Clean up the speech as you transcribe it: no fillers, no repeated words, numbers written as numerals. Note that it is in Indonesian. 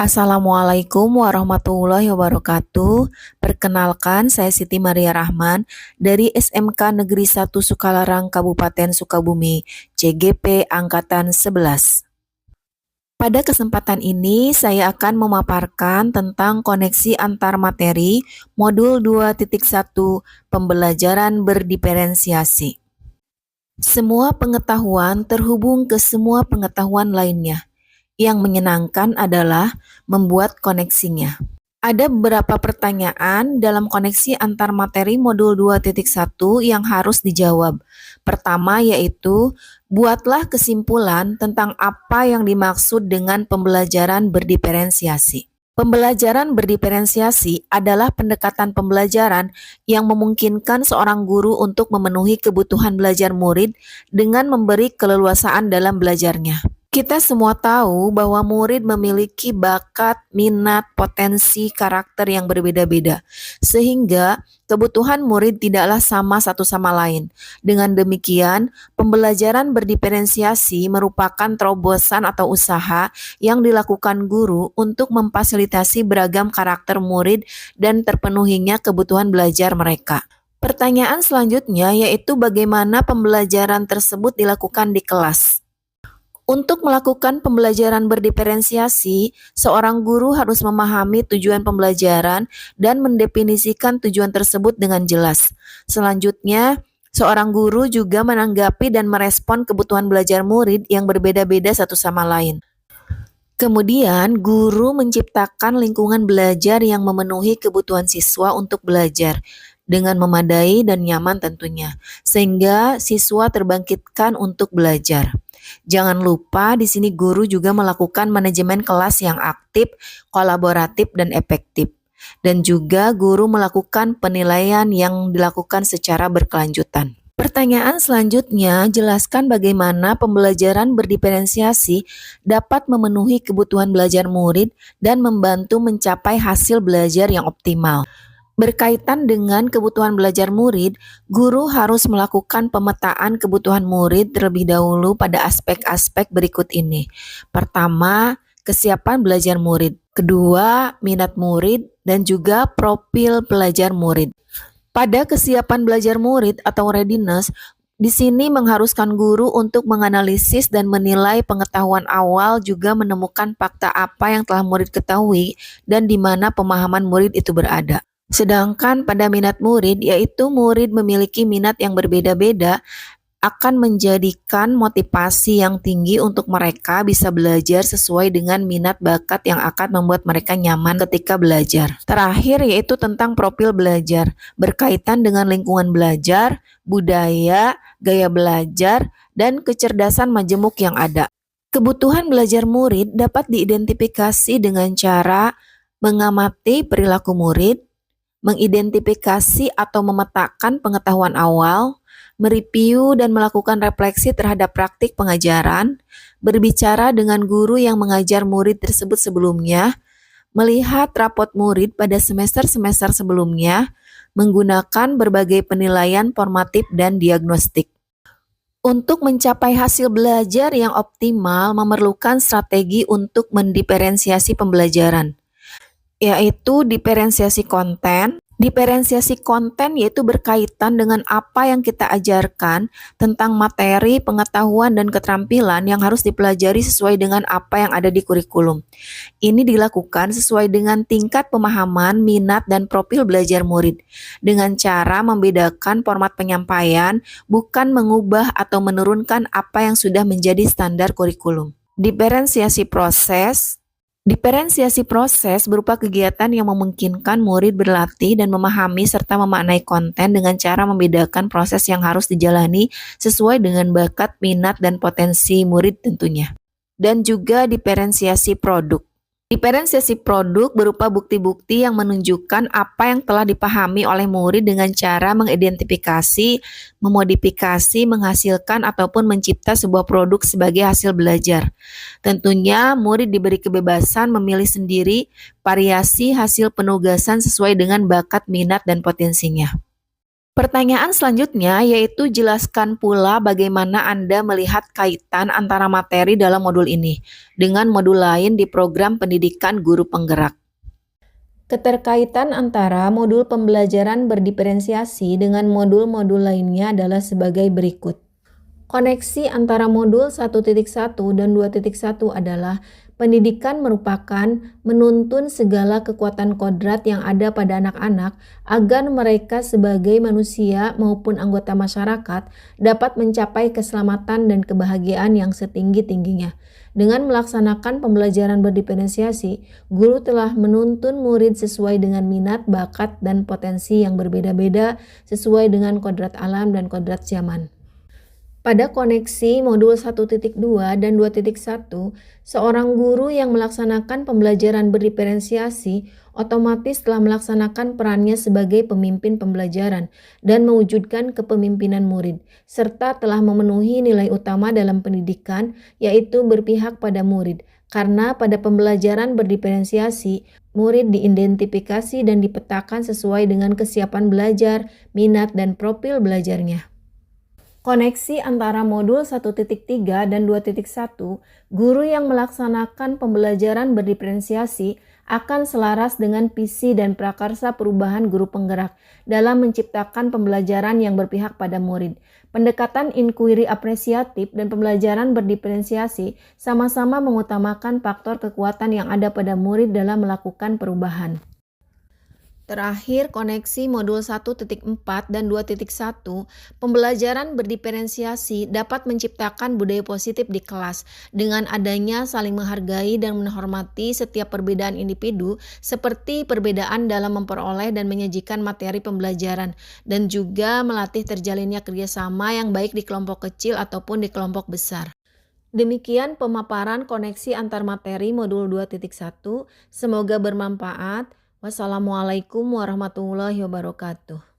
Assalamualaikum warahmatullahi wabarakatuh. Perkenalkan, saya Siti Maria Rahman dari SMK Negeri 1 Sukalarang Kabupaten Sukabumi, CGP Angkatan 11. Pada kesempatan ini, saya akan memaparkan tentang koneksi antar materi modul 2.1 pembelajaran berdiferensiasi. Semua pengetahuan terhubung ke semua pengetahuan lainnya. Yang menyenangkan adalah membuat koneksinya. Ada beberapa pertanyaan dalam koneksi antar materi modul 2.1 yang harus dijawab. Pertama yaitu, buatlah kesimpulan tentang apa yang dimaksud dengan pembelajaran berdiferensiasi. Pembelajaran berdiferensiasi adalah pendekatan pembelajaran yang memungkinkan seorang guru untuk memenuhi kebutuhan belajar murid dengan memberi keleluasaan dalam belajarnya. Kita semua tahu bahwa murid memiliki bakat, minat, potensi, karakter yang berbeda-beda, sehingga kebutuhan murid tidaklah sama satu sama lain. Dengan demikian, pembelajaran berdiferensiasi merupakan terobosan atau usaha yang dilakukan guru untuk memfasilitasi beragam karakter murid dan terpenuhinya kebutuhan belajar mereka. Pertanyaan selanjutnya yaitu bagaimana pembelajaran tersebut dilakukan di kelas. Untuk melakukan pembelajaran berdiferensiasi, seorang guru harus memahami tujuan pembelajaran dan mendefinisikan tujuan tersebut dengan jelas. Selanjutnya, seorang guru juga menanggapi dan merespon kebutuhan belajar murid yang berbeda-beda satu sama lain. Kemudian, guru menciptakan lingkungan belajar yang memenuhi kebutuhan siswa untuk belajar dengan memadai dan nyaman tentunya, sehingga siswa terbangkitkan untuk belajar. Jangan lupa di sini guru juga melakukan manajemen kelas yang aktif, kolaboratif, dan efektif. Dan juga guru melakukan penilaian yang dilakukan secara berkelanjutan. Pertanyaan selanjutnya, jelaskan bagaimana pembelajaran berdiferensiasi dapat memenuhi kebutuhan belajar murid dan membantu mencapai hasil belajar yang optimal. Berkaitan dengan kebutuhan belajar murid, guru harus melakukan pemetaan kebutuhan murid terlebih dahulu pada aspek-aspek berikut ini. Pertama, kesiapan belajar murid. Kedua, minat murid dan juga profil belajar murid. Pada kesiapan belajar murid atau readiness, di sini mengharuskan guru untuk menganalisis dan menilai pengetahuan awal, juga menemukan fakta apa yang telah murid ketahui dan di mana pemahaman murid itu berada. Sedangkan pada minat murid, yaitu murid memiliki minat yang berbeda-beda, akan menjadikan motivasi yang tinggi untuk mereka bisa belajar sesuai dengan minat bakat yang akan membuat mereka nyaman ketika belajar. Terakhir yaitu tentang profil belajar, berkaitan dengan lingkungan belajar, budaya, gaya belajar, dan kecerdasan majemuk yang ada. Kebutuhan belajar murid dapat diidentifikasi dengan cara mengamati perilaku murid, mengidentifikasi atau memetakan pengetahuan awal, mereview dan melakukan refleksi terhadap praktik pengajaran, berbicara dengan guru yang mengajar murid tersebut sebelumnya, melihat rapot murid pada semester-semester sebelumnya, menggunakan berbagai penilaian formatif dan diagnostik. Untuk mencapai hasil belajar yang optimal memerlukan strategi untuk mendiferensiasi pembelajaran, yaitu diferensiasi konten. Diferensiasi konten yaitu berkaitan dengan apa yang kita ajarkan tentang materi, pengetahuan, dan keterampilan yang harus dipelajari sesuai dengan apa yang ada di kurikulum. Ini dilakukan sesuai dengan tingkat pemahaman, minat, dan profil belajar murid, dengan cara membedakan format penyampaian, bukan mengubah atau menurunkan apa yang sudah menjadi standar kurikulum. Diferensiasi proses berupa kegiatan yang memungkinkan murid berlatih dan memahami serta memaknai konten dengan cara membedakan proses yang harus dijalani sesuai dengan bakat, minat, dan potensi murid tentunya. Dan juga diferensiasi produk. Diferensiasi produk berupa bukti-bukti yang menunjukkan apa yang telah dipahami oleh murid dengan cara mengidentifikasi, memodifikasi, menghasilkan, ataupun mencipta sebuah produk sebagai hasil belajar. Tentunya murid diberi kebebasan memilih sendiri variasi hasil penugasan sesuai dengan bakat, minat, dan potensinya. Pertanyaan selanjutnya yaitu jelaskan pula bagaimana Anda melihat kaitan antara materi dalam modul ini dengan modul lain di program pendidikan guru penggerak. Keterkaitan antara modul pembelajaran berdiferensiasi dengan modul-modul lainnya adalah sebagai berikut. Koneksi antara modul 1.1 dan 2.1 adalah pendidikan merupakan menuntun segala kekuatan kodrat yang ada pada anak-anak agar mereka sebagai manusia maupun anggota masyarakat dapat mencapai keselamatan dan kebahagiaan yang setinggi-tingginya. Dengan melaksanakan pembelajaran berdiferensiasi, guru telah menuntun murid sesuai dengan minat, bakat, dan potensi yang berbeda-beda sesuai dengan kodrat alam dan kodrat zaman. Pada koneksi modul 1.2 dan 2.1, seorang guru yang melaksanakan pembelajaran berdiferensiasi otomatis telah melaksanakan perannya sebagai pemimpin pembelajaran dan mewujudkan kepemimpinan murid, serta telah memenuhi nilai utama dalam pendidikan, yaitu berpihak pada murid. Karena pada pembelajaran berdiferensiasi, murid diidentifikasi dan dipetakan sesuai dengan kesiapan belajar, minat, dan profil belajarnya. Koneksi antara modul 1.3 dan 2.1, guru yang melaksanakan pembelajaran berdiferensiasi akan selaras dengan visi dan prakarsa perubahan guru penggerak dalam menciptakan pembelajaran yang berpihak pada murid. Pendekatan inquiry apresiatif dan pembelajaran berdiferensiasi sama-sama mengutamakan faktor kekuatan yang ada pada murid dalam melakukan perubahan. Terakhir, koneksi modul 1.4 dan 2.1, pembelajaran berdiferensiasi dapat menciptakan budaya positif di kelas dengan adanya saling menghargai dan menghormati setiap perbedaan individu seperti perbedaan dalam memperoleh dan menyajikan materi pembelajaran dan juga melatih terjalinnya kerjasama yang baik di kelompok kecil ataupun di kelompok besar. Demikian pemaparan koneksi antar materi modul 2.1. Semoga bermanfaat. Wassalamualaikum warahmatullahi wabarakatuh.